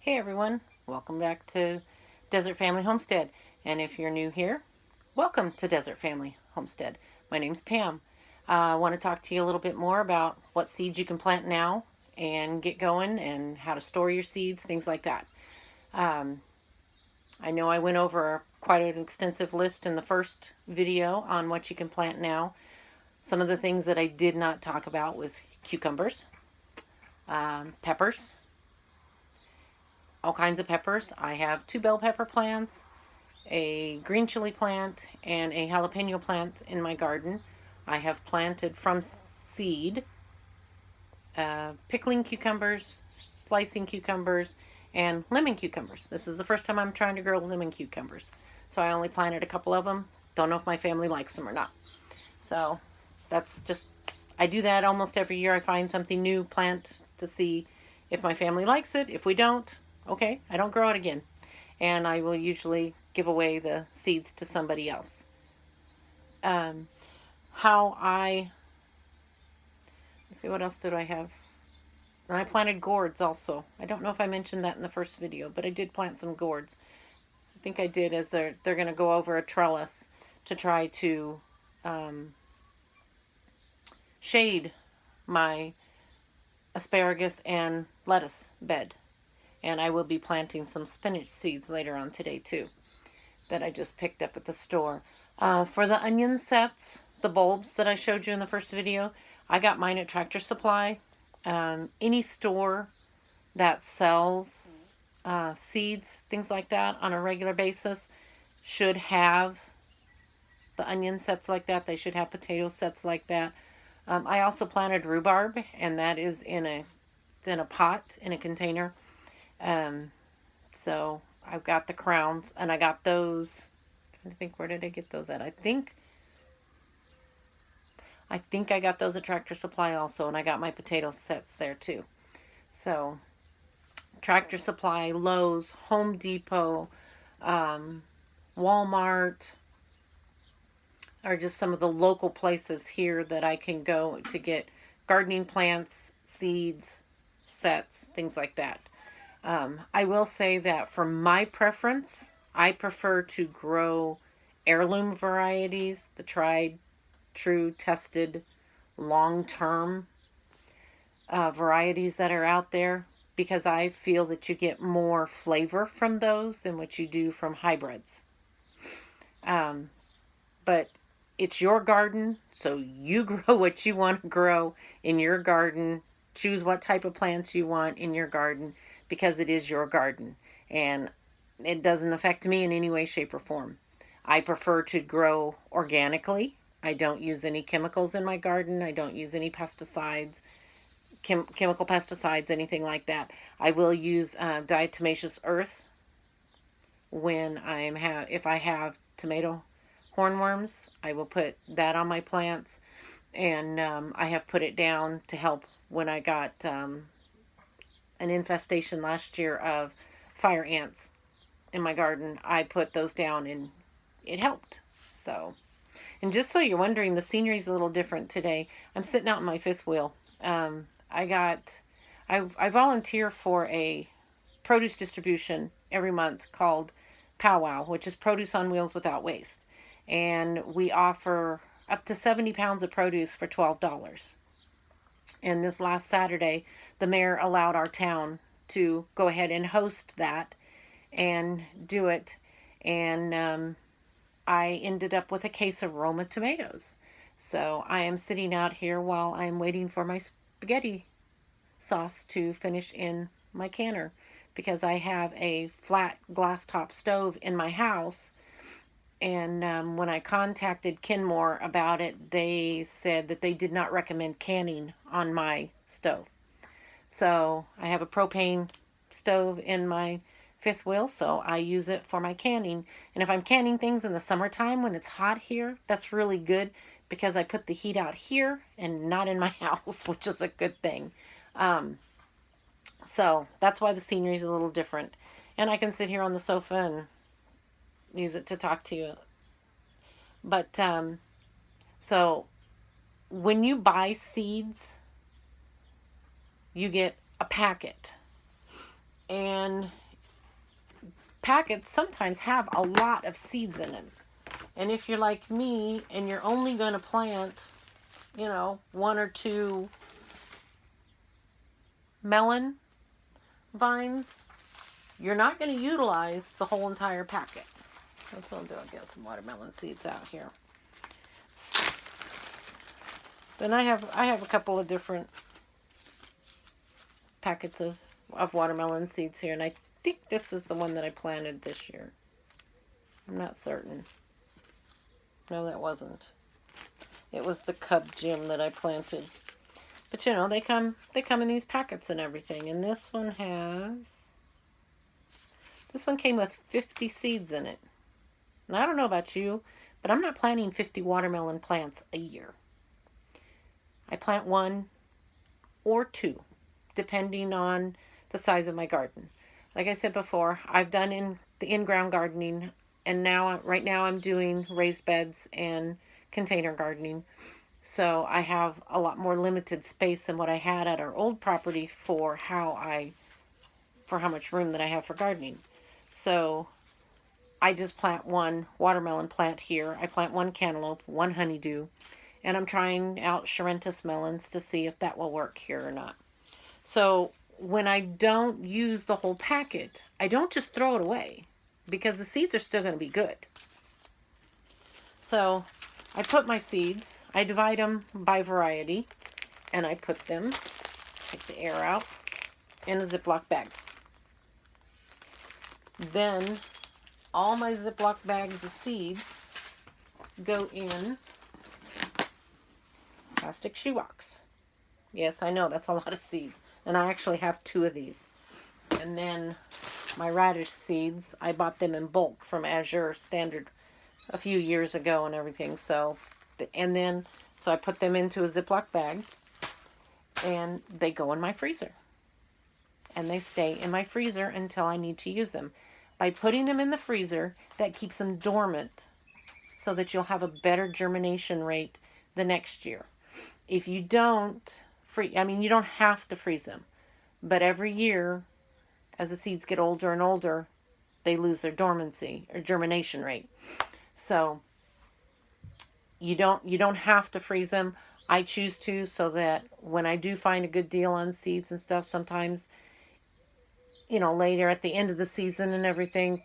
Hey everyone, welcome back to Desert Family Homestead. And if you're new here, welcome to Desert Family Homestead. My name's Pam. I want to talk to you a little bit more about what seeds you can plant now and get going and how to store your seeds, things like that. I know I went over quite an extensive list in the first video on what you can plant now. Some of the things that I did not talk about was cucumbers, peppers, all kinds of peppers. I have 2 bell pepper plants, a green chili plant, and a jalapeno plant in my garden. I have planted from seed pickling cucumbers, slicing cucumbers, and lemon cucumbers. This is the first time I'm trying to grow lemon cucumbers. So I only planted a couple of them. Don't know if my family likes them or not. So that's just, I do that almost every year. I find something new, plant to see if my family likes it. If we don't, okay, I don't grow it again. And I will usually give away the seeds to somebody else. Let's see, what else did I have? And I planted gourds also. I don't know if I mentioned that in the first video, but I did plant some gourds. I think I did, as they're going to go over a trellis to try to shade my asparagus and lettuce bed. And I will be planting some spinach seeds later on today too, that I just picked up at the store. For the onion sets, the bulbs that I showed you in the first video, I got mine at Tractor Supply. Any store that sells seeds, things like that on a regular basis, should have the onion sets like that. They should have potato sets like that. I also planted rhubarb, and that is in a pot, in a container. So I've got the crowns, and I got those. I'm trying to think, where did I get those at? I think I got those at Tractor Supply also, and I got my potato sets there too. So Tractor Supply, Lowe's, Home Depot, Walmart are just some of the local places here that I can go to get gardening plants, seeds, sets, things like that. I will say that for my preference, I prefer to grow heirloom varieties, the tried, true, tested, long-term varieties that are out there, because I feel that you get more flavor from those than what you do from hybrids. But it's your garden, so you grow what you want to grow in your garden. Choose what type of plants you want in your garden, because it is your garden, and it doesn't affect me in any way, shape, or form. I prefer to grow organically. I don't use any chemicals in my garden. I don't use any pesticides, chemical pesticides, anything like that. I will use diatomaceous earth when if I have tomato hornworms. I will put that on my plants, and I have put it down to help when I got an infestation last year of fire ants in my garden. I put those down, and it helped. So, and just so you're wondering, the scenery is a little different today. I'm sitting out in my fifth wheel. I volunteer for a produce distribution every month called Powwow, which is Produce on Wheels Without Waste. And we offer up to 70 pounds of produce for $12. And this last Saturday, the mayor allowed our town to go ahead and host that and do it. And I ended up with a case of Roma tomatoes. So I am sitting out here while I'm waiting for my spaghetti sauce to finish in my canner, because I have a flat glass top stove in my house. And when I contacted Kenmore about it, they said that they did not recommend canning on my stove. So I have a propane stove in my fifth wheel, so I use it for my canning. And if I'm canning things in the summertime when it's hot here, that's really good, because I put the heat out here and not in my house, which is a good thing. So that's why the scenery is a little different. And I can sit here on the sofa and use it to talk to you. But so when you buy seeds, you get a packet. And packets sometimes have a lot of seeds in them. And if you're like me and you're only going to plant, you know, 1 or 2 melon vines, you're not going to utilize the whole entire packet. That's what I'll do. I'll get some watermelon seeds out here. Then I have a couple of different packets of watermelon seeds here, and I think this is the one that I planted this year. I'm not certain. No, that wasn't. It was the Cub Jim that I planted. But you know, they come in these packets and everything. And this one came with 50 seeds in it. And I don't know about you, but I'm not planting 50 watermelon plants a year. I plant 1 or 2, depending on the size of my garden. Like I said before, I've done the in-ground gardening, and right now I'm doing raised beds and container gardening. So I have a lot more limited space than what I had at our old property for how much room that I have for gardening. So I just plant 1 watermelon plant here. I plant 1 cantaloupe, 1 honeydew, and I'm trying out Charentis melons to see if that will work here or not. So when I don't use the whole packet, I don't just throw it away, because the seeds are still going to be good. So I put my seeds, I divide them by variety, and I put them, take the air out, in a Ziploc bag. Then all my Ziploc bags of seeds go in plastic shoebox. Yes, I know, that's a lot of seeds. And I actually have 2 of these. And then my radish seeds, I bought them in bulk from Azure Standard a few years ago and everything. So I put them into a Ziploc bag, and they go in my freezer. And they stay in my freezer until I need to use them. By putting them in the freezer, that keeps them dormant so that you'll have a better germination rate the next year. If you don't you don't have to freeze them, but every year, as the seeds get older and older, they lose their dormancy or germination rate. So you don't have to freeze them. I choose to, so that when I do find a good deal on seeds and stuff, sometimes, you know, later at the end of the season and everything,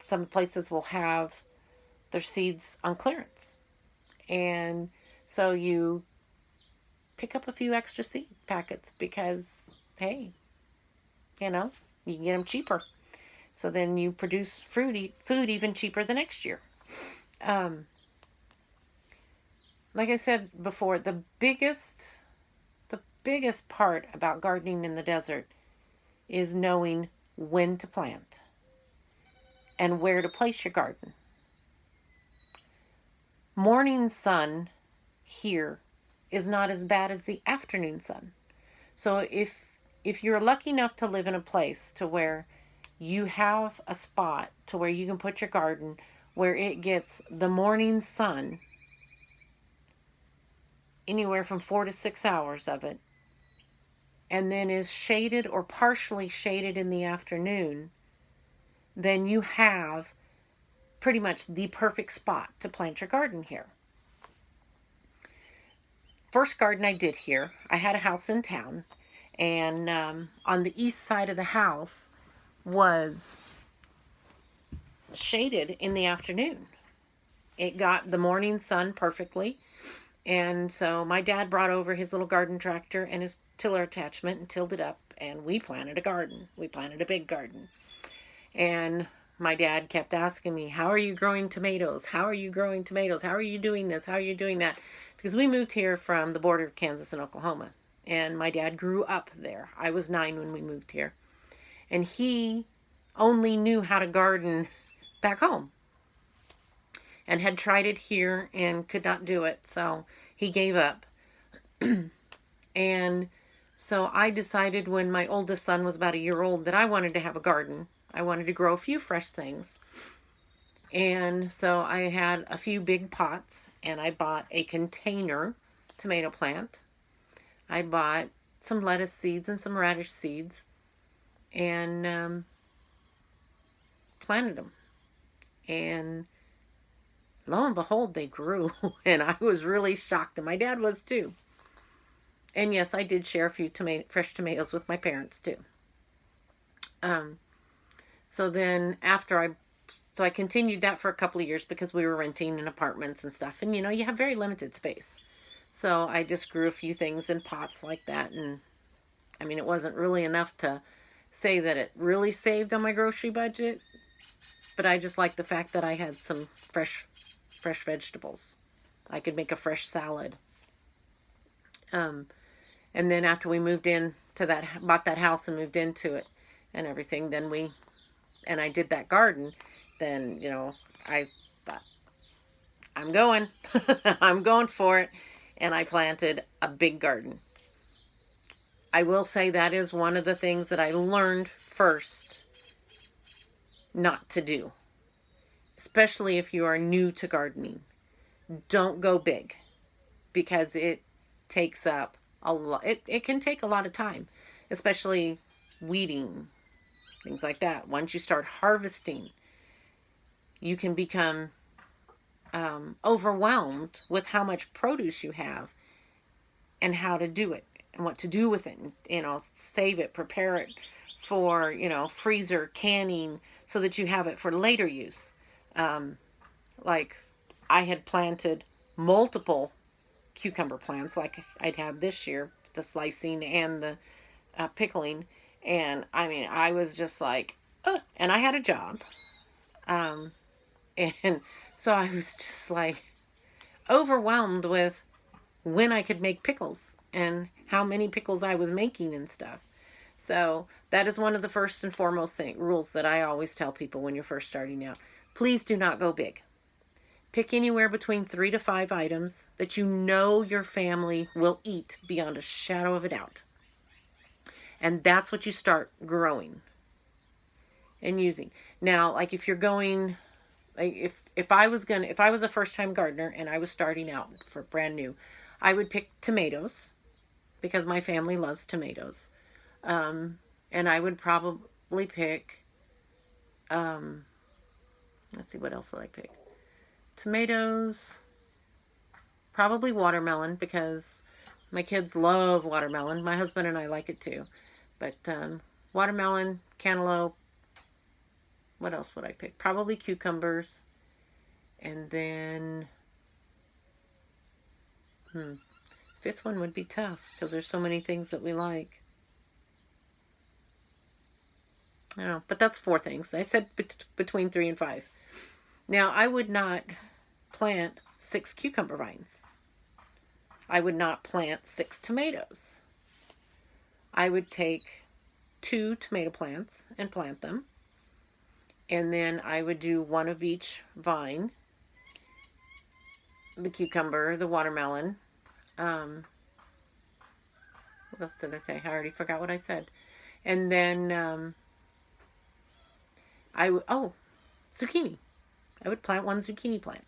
some places will have their seeds on clearance. And so you pick up a few extra seed packets because, hey, you know, you can get them cheaper. So then you produce food even cheaper the next year. Like I said before, the biggest part about gardening in the desert is knowing when to plant and where to place your garden. Morning sun here is not as bad as the afternoon sun. So if you're lucky enough to live in a place to where you have a spot to where you can put your garden where it gets the morning sun, anywhere from 4 to 6 hours of it, and then is shaded or partially shaded in the afternoon, then you have pretty much the perfect spot to plant your garden here. First garden I did here, I had a house in town, and on the east side of the house was shaded in the afternoon. It got the morning sun perfectly. And so my dad brought over his little garden tractor and his tiller attachment and tilled it up, and we planted a garden. We planted a big garden. And my dad kept asking me, how are you growing tomatoes? How are you growing tomatoes? How are you doing this? How are you doing that? Because we moved here from the border of Kansas and Oklahoma. And my dad grew up there. I was 9 when we moved here. And he only knew how to garden back home, and had tried it here and could not do it. So he gave up. And so I decided when my oldest son was about a year old that I wanted to have a garden. I wanted to grow a few fresh things. And so I had a few big pots, and I bought a container tomato plant. I bought some lettuce seeds and some radish seeds. and planted them. And lo and behold, they grew. And I was really shocked. And my dad was too. And yes, I did share a few fresh tomatoes with my parents too. Um, so then so I continued that for a couple of years because we were renting in apartments and stuff. And you have very limited space. So I just grew a few things in pots like that. And I mean, it wasn't really enough to say that it really saved on my grocery budget. But I just liked the fact that I had some fresh vegetables. I could make a fresh salad. And then after we moved in to bought that house and moved into it and everything, and I did that garden, then, I thought, I'm going. I'm going for it. And I planted a big garden. I will say that is one of the things that I learned first not to do, especially if you are new to gardening. Don't go big, because it takes up a lot. It can take a lot of time, especially weeding, things like that. Once you start harvesting, you can become overwhelmed with how much produce you have and how to do it and what to do with it. Save it, prepare it for, freezer, canning, so that you have it for later use. Like I had planted multiple cucumber plants like I'd have this year, the slicing and the pickling. And I mean, I was just like, and I had a job. And so I was just like overwhelmed with when I could make pickles and how many pickles I was making and stuff. So that is one of the first and foremost rules that I always tell people when you're first starting out. Please do not go big. Pick anywhere between 3 to 5 items that your family will eat beyond a shadow of a doubt. And that's what you start growing and using. Now, like if you're going, like if I was a first time gardener and I was starting out for brand new, I would pick tomatoes because my family loves tomatoes. And I would probably pick, let's see, what else would I pick? Tomatoes, probably watermelon, because my kids love watermelon. My husband and I like it too. But watermelon, cantaloupe, what else would I pick? Probably cucumbers. And then, fifth one would be tough because there's so many things that we like. I don't know, but that's 4 things. I said between 3 and 5. Now, I would not plant 6 cucumber vines. I would not plant 6 tomatoes. I would take 2 tomato plants and plant them. And then I would do 1 of each vine. The cucumber, the watermelon. What else did I say? I already forgot what I said. And then zucchini. I would plant 1 zucchini plant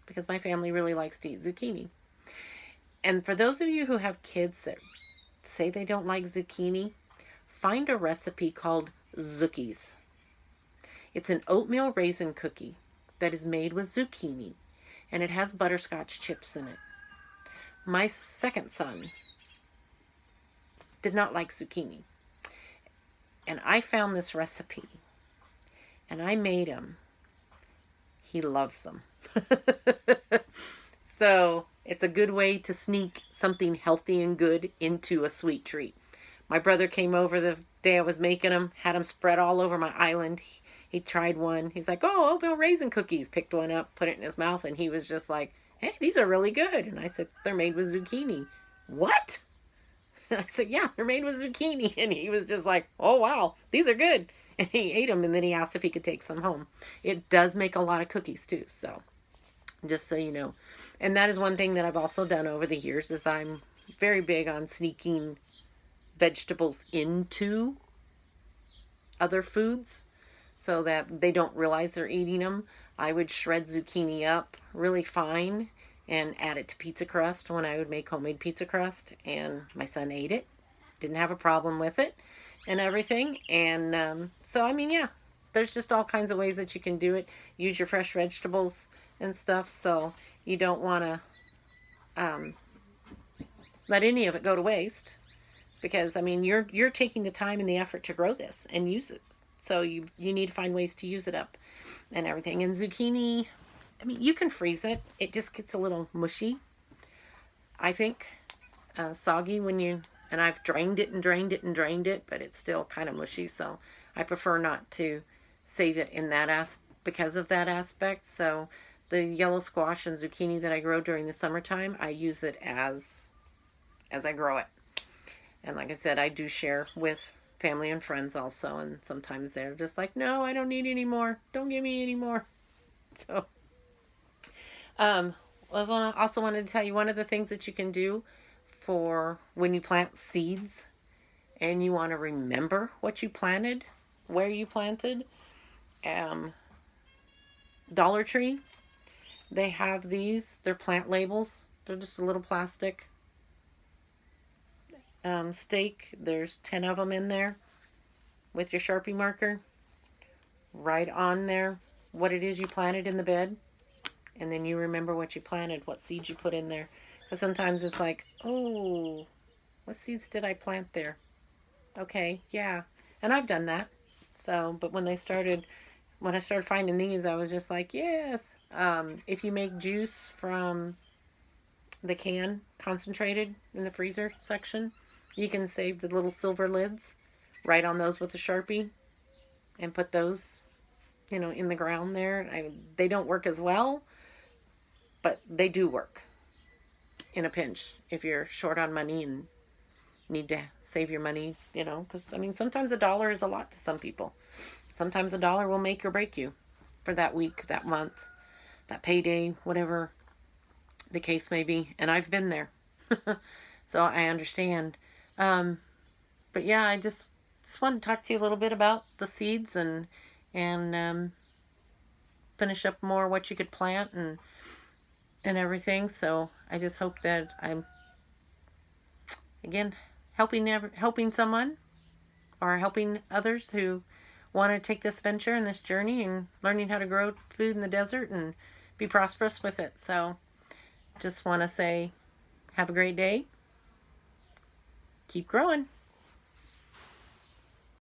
because my family really likes to eat zucchini. And for those of you who have kids that say they don't like zucchini, find a recipe called Zookies. It's an oatmeal raisin cookie that is made with zucchini, and it has butterscotch chips in it. My second son did not like zucchini, and I found this recipe, and I made him. He loves them. So it's a good way to sneak something healthy and good into a sweet treat. My brother came over the day I was making them, had them spread all over my island. He tried one. He's like, oh, oatmeal raisin cookies. Picked one up, put it in his mouth, and he was just like, hey, these are really good. And I said, they're made with zucchini. What? And I said, yeah, they're made with zucchini. And he was just like, oh, wow, these are good. And he ate them, and then he asked if he could take some home. It does make a lot of cookies, too, so just so you know. And that is one thing that I've also done over the years is I'm very big on sneaking vegetables into other foods so that they don't realize they're eating them. I would shred zucchini up really fine and add it to pizza crust when I would make homemade pizza crust, and my son ate it. Didn't have a problem with it. and everything. And so, I mean, yeah, there's just all kinds of ways that you can do it. Use your fresh vegetables and stuff. So you don't want to um, let any of it go to waste, because I mean you're taking the time and the effort to grow this and use it. So you need to find ways to use it up and everything. And zucchini, I mean, you can freeze it. It just gets a little mushy, I think, soggy when you, and I've drained it and drained it and drained it, but it's still kind of mushy. So I prefer not to save it in that because of that aspect. So the yellow squash and zucchini that I grow during the summertime, I use it as I grow it. And like I said, I do share with family and friends also, and sometimes they're just like, no, I don't need any more. Don't give me any more. So, I also wanted to tell you one of the things that you can do for when you plant seeds and you want to remember what you planted, where you planted. Dollar Tree, they have these. They're plant labels. They're just a little plastic stake. There's 10 of them in there with your Sharpie marker. Write on there what it is you planted in the bed, and then you remember what you planted, what seeds you put in there. Because sometimes it's like, oh, what seeds did I plant there? Okay, yeah. And I've done that. So, but when I started finding these, I was just like, yes. If you make juice from the can concentrated in the freezer section, you can save the little silver lids, write on those with a Sharpie, and put those, in the ground there. They don't work as well, but they do work in a pinch if you're short on money and need to save your money, because I mean, sometimes $1 is a lot to some people. Sometimes $1 will make or break you for that week, that month, that payday, whatever the case may be. And I've been there. So I understand. But yeah, I just wanted to talk to you a little bit about the seeds and finish up more what you could plant and everything. So I just hope that I'm, again, helping someone or helping others who want to take this venture and this journey and learning how to grow food in the desert and be prosperous with it. So just want to say, have a great day. Keep growing.